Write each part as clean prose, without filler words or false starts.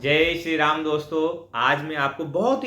जय श्री राम दोस्तों। आज मैं आपको बहुत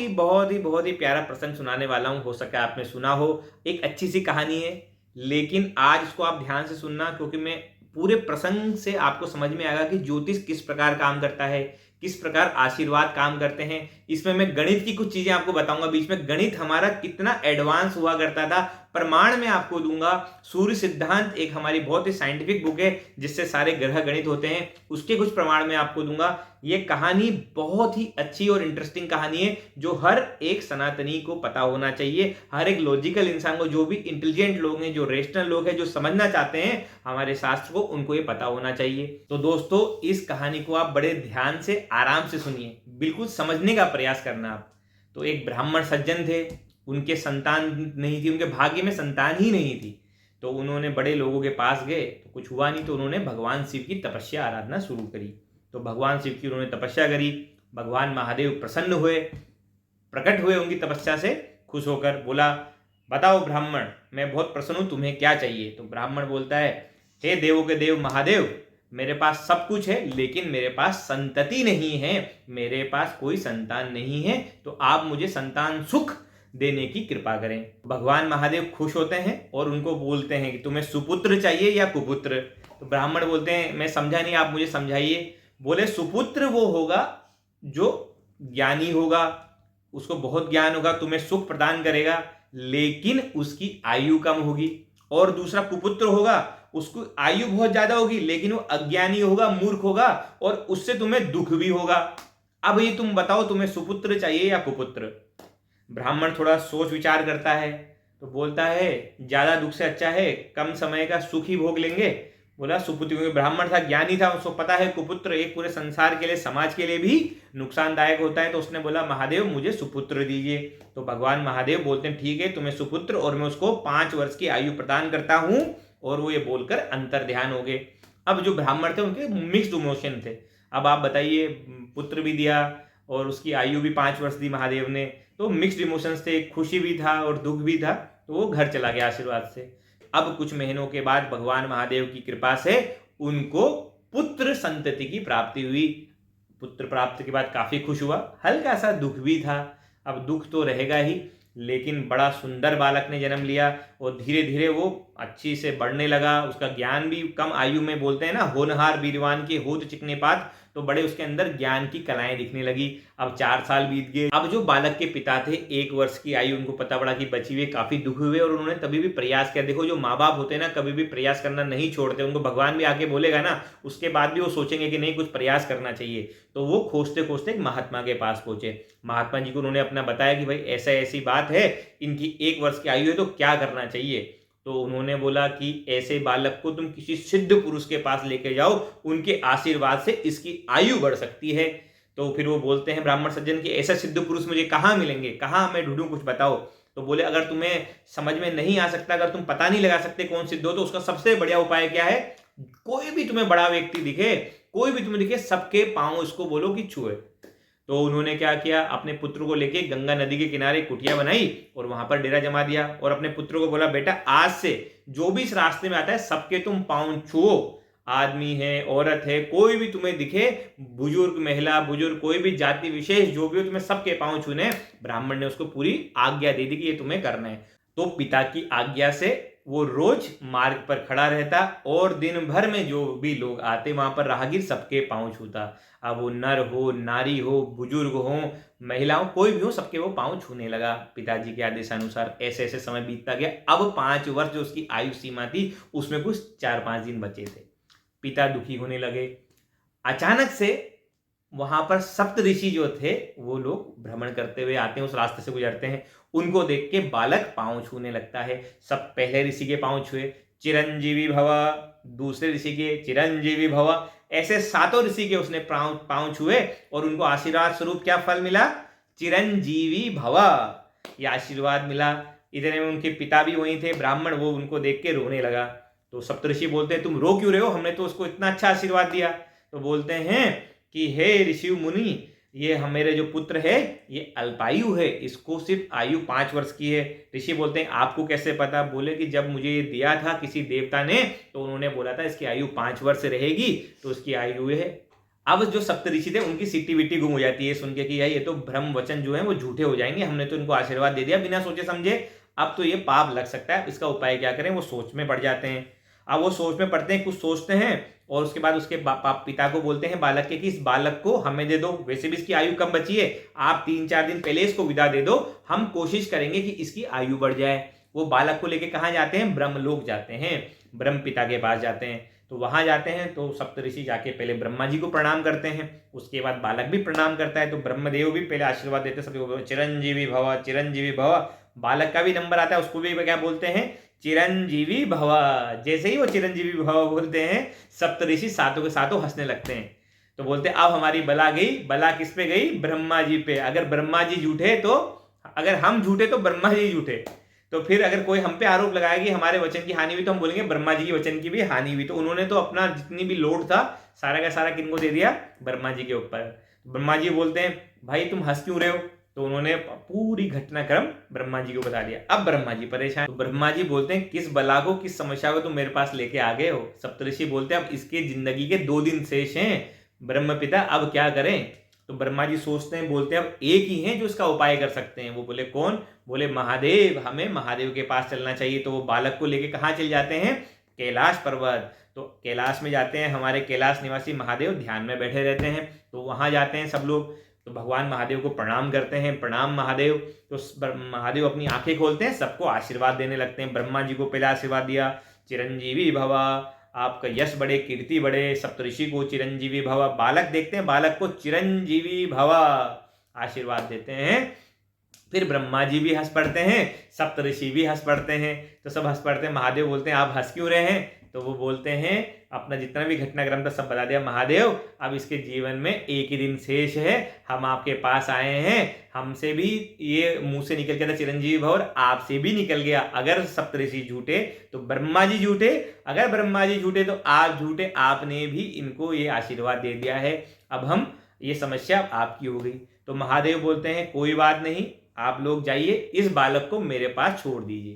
ही प्यारा प्रसंग सुनाने वाला हूँ। हो सके आपने सुना हो। एक अच्छी सी कहानी है, लेकिन आज इसको आप ध्यान से सुनना, क्योंकि मैं पूरे प्रसंग से आपको समझ में आएगा कि ज्योतिष किस प्रकार काम करता है, किस प्रकार आशीर्वाद काम करते हैं। इसमें मैं गणित की कुछ चीजें आपको बताऊंगा। बीच में गणित हमारा कितना एडवांस हुआ करता था, प्रमाण मैं आपको दूंगा। सूर्य सिद्धांत एक हमारी बहुत ही साइंटिफिक बुक है, जिससे सारे ग्रह गणित होते हैं, उसके कुछ प्रमाण मैं आपको दूंगा। ये कहानी बहुत ही अच्छी और इंटरेस्टिंग कहानी है, जो हर एक सनातनी को पता होना चाहिए। हर एक लॉजिकल इंसान को, जो भी इंटेलिजेंट लोग हैं, जो रेशनल लोग हैं, जो समझना चाहते हैं हमारे शास्त्र को, उनको ये पता होना चाहिए। तो दोस्तों, इस कहानी को आप बड़े ध्यान से आराम से सुनिए, बिल्कुल समझने का प्रयास करना आप। तो एक ब्राह्मण सज्जन थे, उनके संतान नहीं थी, उनके भाग्य में संतान ही नहीं थी। तो उन्होंने बड़े लोगों के पास गए, तो कुछ हुआ नहीं, तो उन्होंने भगवान शिव की तपस्या आराधना शुरू करी। तो भगवान शिव की उन्होंने तपस्या करी। भगवान महादेव प्रसन्न हुए, प्रकट हुए उनकी तपस्या से खुश होकर। बोला, बताओ ब्राह्मण, मैं बहुत प्रसन्न हूं, तुम्हें क्या चाहिए। तो ब्राह्मण बोलता है, हे देवों के देव महादेव, मेरे पास सब कुछ है, लेकिन मेरे पास संतति नहीं है, मेरे पास कोई संतान नहीं है, तो आप मुझे संतान सुख देने की कृपा करें। भगवान महादेव खुश होते हैं और उनको बोलते हैं कि तुम्हें सुपुत्र चाहिए या कुपुत्र। तो ब्राह्मण बोलते हैं, मैं समझा नहीं, आप मुझे समझाइए। बोले, सुपुत्र वो होगा जो ज्ञानी होगा, उसको बहुत ज्ञान होगा, तुम्हें सुख प्रदान करेगा, लेकिन उसकी आयु कम होगी। और दूसरा कुपुत्र होगा, उसको आयु बहुत ज्यादा होगी, लेकिन वो अज्ञानी होगा, मूर्ख होगा, और उससे तुम्हें दुख भी होगा। अब ये तुम बताओ, तुम्हें सुपुत्र चाहिए या कुपुत्र। ब्राह्मण थोड़ा सोच विचार करता है, तो बोलता है, ज्यादा दुख से अच्छा है कम समय का सुख ही भोग लेंगे। बोला सुपुत्र, क्योंकि ब्राह्मण था, ज्ञानी था, उसको पता है कुपुत्र एक पूरे संसार के लिए, समाज के लिए भी नुकसानदायक होता है। तो उसने बोला, महादेव मुझे सुपुत्र दीजिए। तो भगवान महादेव बोलते हैं, ठीक है, तुम्हें सुपुत्र, और मैं उसको 5 वर्ष की आयु प्रदान करता हूं। और वो ये बोलकर अंतर ध्यान हो गए। अब जो ब्राह्मण थे, उनके मिक्स्ड इमोशन थे। अब आप बताइए, पुत्र भी दिया और उसकी आयु भी 5 वर्ष दी महादेव ने, तो मिक्स्ड इमोशंस थे, खुशी भी था और दुख भी था। तो वो घर चला गया आशीर्वाद से। अब कुछ महीनों के बाद भगवान महादेव की कृपा से उनको पुत्र संतति की प्राप्ति हुई। पुत्र प्राप्ति के बाद काफी खुश हुआ, हल्का सा दुख भी था। अब दुख तो रहेगा ही, लेकिन बड़ा सुंदर बालक ने जन्म लिया, और धीरे धीरे वो अच्छी से बढ़ने लगा। उसका ज्ञान भी कम आयु में, बोलते हैं ना, होनहार वीरवान के होत चिकने पात, तो बड़े उसके अंदर ज्ञान की कलाएं दिखने लगी। अब 4 साल बीत गए। अब जो बालक के पिता थे, 1 वर्ष की आयु उनको पता पड़ा कि बची हुई, काफी दुख हुए, और उन्होंने तभी भी प्रयास किया। देखो, जो माँ बाप होते हैं ना, कभी भी प्रयास करना नहीं छोड़ते। उनको भगवान भी आके बोलेगा ना, उसके बाद भी वो सोचेंगे कि नहीं, कुछ प्रयास करना चाहिए। तो वो खोजते खोजते एक महात्मा के पास पहुंचे। महात्मा जी को उन्होंने अपना बताया कि भाई ऐसा ऐसी बात है, इनकी 1 वर्ष की आयु है, तो क्या करना चाहिए। तो उन्होंने बोला कि ऐसे बालक को तुम किसी सिद्ध पुरुष के पास लेके जाओ, उनके आशीर्वाद से इसकी आयु बढ़ सकती है। तो फिर वो बोलते हैं ब्राह्मण सज्जन कि ऐसा सिद्ध पुरुष मुझे कहाँ मिलेंगे, कहाँ मैं ढूंढूं, कुछ बताओ। तो बोले, अगर तुम्हें समझ में नहीं आ सकता, अगर तुम पता नहीं लगा सकते कौन सिद्ध हो, तो उसका सबसे बढ़िया उपाय क्या है, कोई भी तुम्हें बड़ा व्यक्ति दिखे, कोई भी तुम्हें दिखे, सबके पांव इसको बोलो कि छुए। तो उन्होंने क्या किया, अपने पुत्र को लेके गंगा नदी के किनारे कुटिया बनाई और वहां पर डेरा जमा दिया, और अपने पुत्र को बोला, बेटा आज से जो भी इस रास्ते में आता है, सबके तुम पांव छुओ। आदमी है, औरत है, कोई भी तुम्हें दिखे, बुजुर्ग, महिला, बुजुर्ग, कोई भी जाति विशेष जो भी हो, तुम्हें सबके पांव छूने। ब्राह्मण ने उसको पूरी आज्ञा दे दी कि ये तुम्हें करना है। तो पिता की आज्ञा से वो रोज मार्ग पर खड़ा रहता, और दिन भर में जो भी लोग आते वहां पर, राहगीर, सबके पांव छूता। अब वो नर हो, नारी हो, बुजुर्ग हो, महिलाओं, कोई भी हो, सबके वो पांव छूने लगा पिताजी के आदेशानुसार। ऐसे ऐसे समय बीतता गया। अब 5 वर्ष जो उसकी आयु सीमा थी, उसमें कुछ 4-5 दिन बचे थे। पिता दुखी होने लगे। अचानक से वहां पर सप्त ऋषि जो थे, वो लोग भ्रमण करते हुए आते हैं, उस रास्ते से गुजरते हैं। उनको देख के बालक पांव छूने लगता है। सब पहले ऋषि के पांव छुए, चिरंजीवी भव, दूसरे ऋषि के चिरंजीवी भव, ऐसे 7 ऋषि के उसने पांव छुए, और उनको आशीर्वाद स्वरूप क्या फल मिला, चिरंजीवी भव, ये आशीर्वाद मिला। इतने में उनके पिता भी वहीं थे, ब्राह्मण, वो उनको देख के रोने लगा। तो सप्तऋषि बोलते हैं, तुम रो क्यों रहे हो, हमने तो उसको इतना अच्छा आशीर्वाद दिया। तो बोलते हैं कि हे ऋषि मुनि, ये मेरे जो पुत्र है, ये अल्पायु है, इसको सिर्फ आयु 5 वर्ष की है। ऋषि बोलते हैं, आपको कैसे पता। बोले कि जब मुझे ये दिया था किसी देवता ने, तो उन्होंने बोला था इसकी आयु 5 वर्ष रहेगी, तो इसकी आयु है अब जो सप्तऋषि थे उनकी सीटी वीटी गुम हो जाती है सुन के कि यार ये तो भ्रम वचन जो है वो झूठे हो जाएंगे, हमने तो इनको आशीर्वाद दे दिया बिना सोचे समझे, अब तो ये पाप लग सकता है, इसका उपाय क्या करें। वो सोच में पड़ जाते हैं। अब वो सोच में पड़ते हैं, कुछ सोचते हैं और उसके बाद उसके पिता को बोलते हैं बालक के कि इस बालक को हमें दे दो, वैसे भी इसकी आयु कम बची है, आप 3-4 दिन पहले इसको विदा दे दो, हम कोशिश करेंगे कि इसकी आयु बढ़ जाए। वो बालक को लेके कहाँ जाते हैं, ब्रह्मलोक जाते हैं, ब्रह्म पिता के पास जाते हैं। तो वहां जाते हैं तो सप्तऋषि जाके पहले ब्रह्मा जी को प्रणाम करते हैं, उसके बाद बालक भी प्रणाम करता है। तो ब्रह्मदेव भी पहले आशीर्वाद देते हैं सबको, चिरंजीवी भव चिरंजीवी भव। बालक का भी नंबर आता है, उसको भी क्या बोलते हैं, चिरंजीवी भव। जैसे ही वो चिरंजीवी भव बोलते हैं, सप्तऋषि सातों के सातों हंसने लगते हैं। तो बोलते हैं अब हमारी बला गई। बला किस पे गई, ब्रह्मा जी पे। अगर ब्रह्मा जी झूठे तो, अगर हम झूठे तो ब्रह्मा जी झूठे। तो फिर अगर कोई हम पे आरोप लगाएगा कि हमारे वचन की हानि हुई, तो हम बोलेंगे ब्रह्मा जी के वचन की भी हानि हुई। तो उन्होंने तो अपना जितनी भी लोड था सारा का सारा किनको दे दिया, ब्रह्मा जी के ऊपर। ब्रह्मा जी बोलते हैं भाई तुम हंस क्यों रहे हो। तो उन्होंने पूरी घटनाक्रम ब्रह्मा जी को बता दिया। अब ब्रह्मा जी परेशान। तो ब्रह्मा जी बोलते हैं किस बला को, किस समस्या को तुम मेरे पास लेके आ गए हो। सप्तऋषि बोलते हैं अब इसके जिंदगी के 2 दिन शेष हैं ब्रह्म पिता, अब क्या करें। तो ब्रह्मा जी सोचते हैं, बोलते हैं अब एक ही है जो इसका उपाय कर सकते हैं। वो बोले कौन, बोले महादेव, हमें महादेव के पास चलना चाहिए। तो वो बालक को लेके कहाँ चल जाते हैं, कैलाश पर्वत। तो कैलाश में जाते हैं, हमारे कैलाश निवासी महादेव ध्यान में बैठे रहते हैं। तो वहां जाते हैं सब लोग, तो भगवान महादेव को प्रणाम करते हैं, प्रणाम महादेव। तो महादेव अपनी आंखें खोलते हैं, सबको आशीर्वाद देने लगते हैं। ब्रह्मा जी को पहले आशीर्वाद दिया, चिरंजीवी भवा, आपका यश बढ़े, कीर्ति बढ़े। सप्तऋषि को चिरंजीवी भवा। बालक देखते हैं, बालक को चिरंजीवी भवा आशीर्वाद देते हैं। फिर ब्रह्मा जी भी हंस पड़ते हैं, सप्तऋषि भी हंस पड़ते हैं। तो सब हंस पड़ते हैं। महादेव बोलते हैं आप हंस क्यों रहे हैं। तो वो बोलते हैं अपना जितना भी घटनाक्रम था सब बता दिया। महादेव अब इसके जीवन में एक ही दिन शेष है, हम आपके पास आए हैं, हमसे भी ये मुंह से निकल गया था चिरंजीवी भव और आपसे भी निकल गया। अगर सप्तऋषि झूठे तो ब्रह्मा जी झूठे, अगर ब्रह्मा जी झूठे तो आप झूठे, आपने भी इनको ये आशीर्वाद दे दिया है, अब हम ये समस्या आपकी हो गई। तो महादेव बोलते हैं कोई बात नहीं, आप लोग जाइए, इस बालक को मेरे पास छोड़ दीजिए।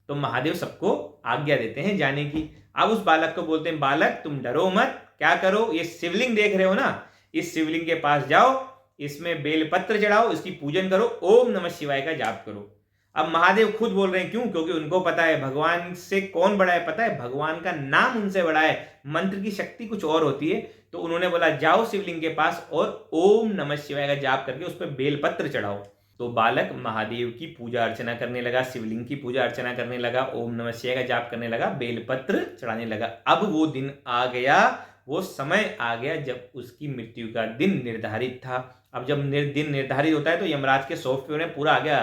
तो महादेव सबको आज्ञा देते हैं जाने की। अब उस बालक को बोलते हैं बालक तुम डरो मत, क्या करो, ये शिवलिंग देख रहे हो ना, इस शिवलिंग के पास जाओ, इसमें बेलपत्र चढ़ाओ, इसकी पूजन करो, ओम नमः शिवाय का जाप करो। अब महादेव खुद बोल रहे हैं, क्यों, क्योंकि उनको पता है भगवान से कौन बड़ा है, पता है भगवान का नाम उनसे बड़ा है, मंत्र की शक्ति कुछ और होती है। तो उन्होंने बोला जाओ शिवलिंग के पास और ओम नमः शिवाय का जाप करके उस पर बेलपत्र चढ़ाओ। तो बालक महादेव की पूजा अर्चना करने लगा, शिवलिंग की पूजा अर्चना करने लगा, ओम नमः शिवाय का जाप करने लगा, बेलपत्र चढ़ाने लगा। अब वो दिन आ गया, वो समय आ गया जब उसकी मृत्यु का दिन निर्धारित था। अब जब दिन निर्धारित होता है तो यमराज के सॉफ्टवेयर में पूरा आ गया,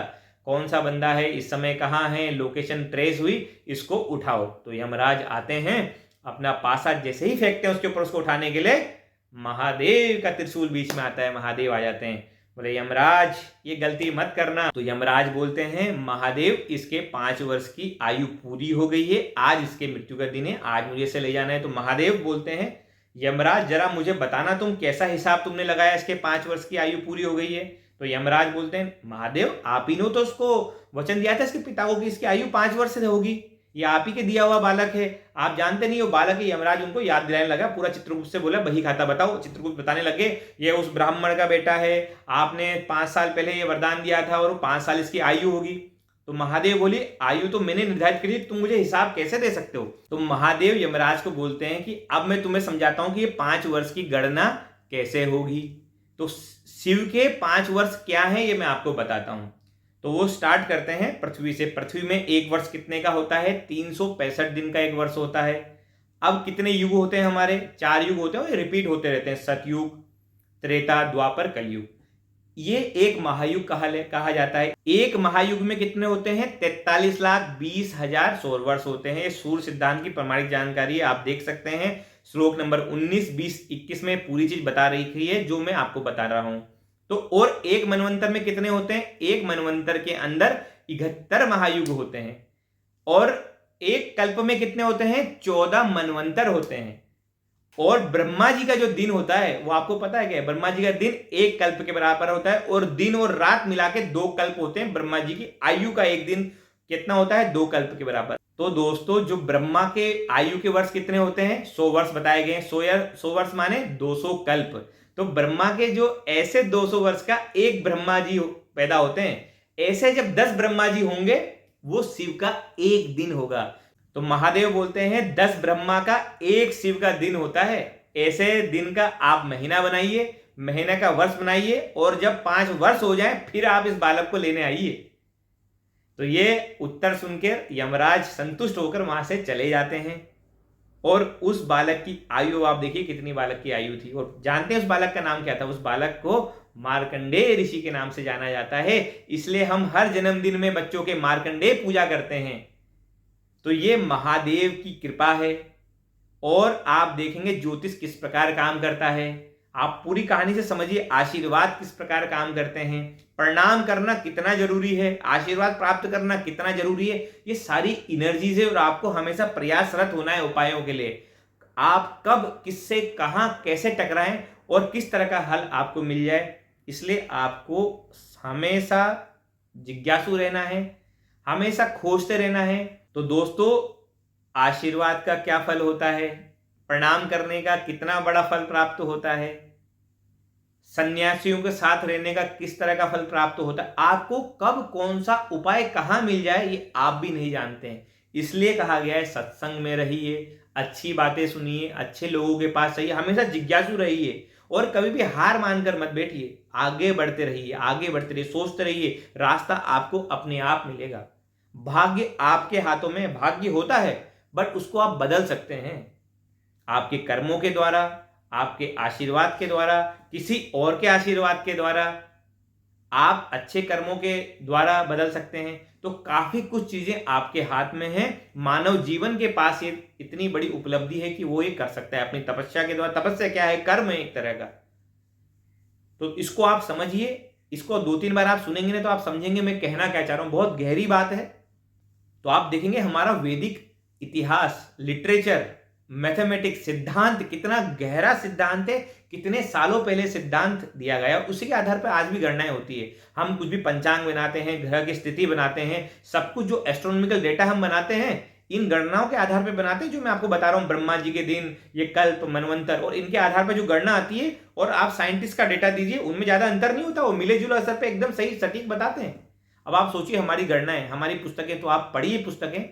कौन सा बंदा है, इस समय कहाँ है, लोकेशन ट्रेस हुई, इसको उठाओ। तो यमराज आते हैं, अपना पासा जैसे ही फेंकते हैं उसके ऊपर, उसको उठाने के लिए महादेव का त्रिशूल बीच में आता है, महादेव आ जाते हैं, बोले यमराज ये गलती मत करना। तो यमराज बोलते हैं महादेव इसके 5 वर्ष की आयु पूरी हो गई है, आज इसके मृत्यु का दिन है, आज मुझे इसे ले जाना है। तो महादेव बोलते हैं यमराज जरा मुझे बताना तुम कैसा हिसाब तुमने लगाया, इसके 5 वर्ष की आयु पूरी हो गई है। तो यमराज बोलते हैं महादेव आप ही ने तो उसको वचन दिया था इसके पिता को कि इसकी आयु 5 वर्ष से होगी, ये आप ही के दिया हुआ बालक है, आप जानते नहीं हो बालक है। यमराज उनको याद दिलाने लगा, पूरा चित्रगुप्त से बोला बही खाता बताओ। चित्रगुप्त बताने लगे ये उस ब्राह्मण का बेटा है, आपने 5 साल पहले ये वरदान दिया था और 5 साल इसकी आयु होगी। तो महादेव बोली आयु तो मैंने निर्धारित करी, तुम मुझे हिसाब कैसे दे सकते हो। तो महादेव यमराज को बोलते हैं कि अब मैं तुम्हें समझाता हूं कि ये 5 वर्ष की गणना कैसे होगी। तो शिव के 5 वर्ष क्या है ये मैं आपको बताता हूं। तो वो स्टार्ट करते हैं पृथ्वी से। पृथ्वी में एक वर्ष कितने का होता है, 365 दिन का एक वर्ष होता है। अब कितने युग होते हैं हमारे, 4 युग होते हैं, रिपीट होते रहते हैं, सतयुग, त्रेता, द्वापर, कलयुग। ये एक महायुग कहा जाता है। एक महायुग में कितने होते हैं, 43,20,000 सौर वर्ष होते हैं। सूर्य सिद्धांत की प्रमाणिक जानकारी आप देख सकते हैं, श्लोक नंबर 19, 20, 21 में पूरी चीज बता रही है जो मैं आपको बता रहा हूं। तो और एक मनवंतर में कितने होते हैं, एक मनवंतर के अंदर 71 महायुग होते हैं, और एक कल्प में कितने होते हैं, 14 मनवंतर होते हैं। और ब्रह्मा जी का जो दिन होता है वो आपको पता है क्या, ब्रह्मा जी का दिन एक कल्प के बराबर होता है, और दिन और रात मिला के 2 कल्प होते हैं। ब्रह्मा जी की आयु का एक दिन कितना होता है, 2 कल्प के बराबर। तो दोस्तों जो ब्रह्मा के आयु के वर्ष कितने होते हैं? 100 वर्ष बताए गए। 100 वर्ष माने 200 कल्प। तो ब्रह्मा के जो ऐसे 200 वर्ष का एक ब्रह्मा जी पैदा होते हैं, ऐसे जब 10 ब्रह्मा जी होंगे वो शिव का एक दिन होगा। तो महादेव बोलते हैं 10 ब्रह्मा का एक शिव का दिन होता है। ऐसे दिन का आप महीना बनाइए, महीने का वर्ष बनाइए, और जब 5 वर्ष हो जाए फिर आप इस बालक को लेने आइए। तो ये उत्तर सुनकर यमराज संतुष्ट होकर वहां से चले जाते हैं। और उस बालक की आयु आप देखिए कितनी बालक की आयु थी। और जानते हैं उस बालक का नाम क्या था? उस बालक को मार्कंडेय ऋषि के नाम से जाना जाता है। इसलिए हम हर जन्मदिन में बच्चों के मार्कंडेय पूजा करते हैं। तो ये महादेव की कृपा है। और आप देखेंगे ज्योतिष किस प्रकार काम करता है। आप पूरी कहानी से समझिए आशीर्वाद किस प्रकार काम करते हैं, प्रणाम करना कितना जरूरी है, आशीर्वाद प्राप्त करना कितना जरूरी है। ये सारी एनर्जीज है और आपको हमेशा प्रयासरत होना है उपायों के लिए। आप कब किससे कहां कैसे टकराएं और किस तरह का हल आपको मिल जाए, इसलिए आपको हमेशा जिज्ञासु रहना है, हमेशा खोजते रहना है। तो दोस्तों आशीर्वाद का क्या फल होता है, प्रणाम करने का कितना बड़ा फल प्राप्त होता है, सन्यासियों के साथ रहने का किस तरह का फल प्राप्त होता है, आपको कब कौन सा उपाय कहां मिल जाए ये आप भी नहीं जानते हैं। इसलिए कहा गया है सत्संग में रहिए, अच्छी बातें सुनिए, अच्छे लोगों के पास रहिए, हमेशा जिज्ञासु रहिए और कभी भी हार मानकर मत बैठिए। आगे बढ़ते रहिए, आगे बढ़ते रहिए, सोचते रहिए, रास्ता आपको अपने आप मिलेगा। भाग्य आपके हाथों में, भाग्य होता है बट उसको आप बदल सकते हैं आपके कर्मों के द्वारा, आपके आशीर्वाद के द्वारा, किसी और के आशीर्वाद के द्वारा, आप अच्छे कर्मों के द्वारा बदल सकते हैं। तो काफी कुछ चीजें आपके हाथ में हैं। मानव जीवन के पास ये इतनी बड़ी उपलब्धि है कि वो ये कर सकता है अपनी तपस्या के द्वारा। तपस्या क्या है? कर्म है एक तरह का। तो इसको आप समझिए, इसको 2-3 बार आप सुनेंगे ना तो आप समझेंगे मैं कहना क्या चाह रहा हूं। बहुत गहरी बात है। तो आप देखेंगे हमारा वैदिक इतिहास, लिटरेचर, मैथमेटिक्स, सिद्धांत कितना गहरा सिद्धांत है, कितने सालों पहले सिद्धांत दिया गया, उसी के आधार पर आज भी गणनाएं होती है। हम कुछ भी पंचांग बनाते हैं, ग्रह की स्थिति बनाते हैं, सब कुछ जो एस्ट्रोनॉमिकल डेटा हम बनाते हैं इन गणनाओं के आधार पर बनाते हैं। जो मैं आपको बता रहा हूं ब्रह्मा जी के दिन, ये कल्प, मनवंतर, और इनके आधार पर जो गणना आती है, और आप साइंटिस्ट का डेटा दीजिए उनमें ज्यादा अंतर नहीं होता, वो मिले जुले असर पे एकदम सही सटीक बताते हैं। अब आप सोचिए हमारी गणनाएं, हमारी पुस्तकें, तो आप पढ़िए पुस्तकें,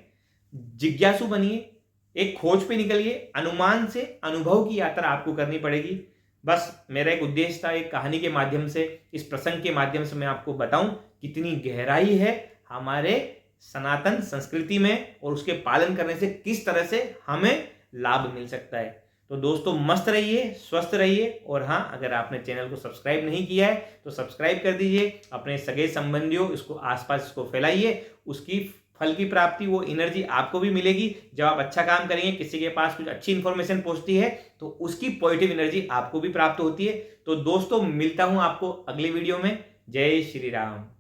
जिज्ञासु बनिए, एक खोज पे निकलिए, अनुमान से अनुभव की यात्रा आपको करनी पड़ेगी। बस मेरा एक उद्देश्य था एक कहानी के माध्यम से, इस प्रसंग के माध्यम से मैं आपको बताऊं कितनी गहराई है हमारे सनातन संस्कृति में और उसके पालन करने से किस तरह से हमें लाभ मिल सकता है। तो दोस्तों मस्त रहिए, स्वस्थ रहिए, और हाँ अगर आपने चैनल को सब्सक्राइब नहीं किया है तो सब्सक्राइब कर दीजिए। अपने सगे संबंधियों इसको आसपास इसको फैलाइए। उसकी फल की प्राप्ति, वो एनर्जी आपको भी मिलेगी। जब आप अच्छा काम करेंगे, किसी के पास कुछ अच्छी इंफॉर्मेशन पहुंचती है तो उसकी पॉजिटिव एनर्जी आपको भी प्राप्त होती है। तो दोस्तों मिलता हूं आपको अगली वीडियो में। जय श्री राम।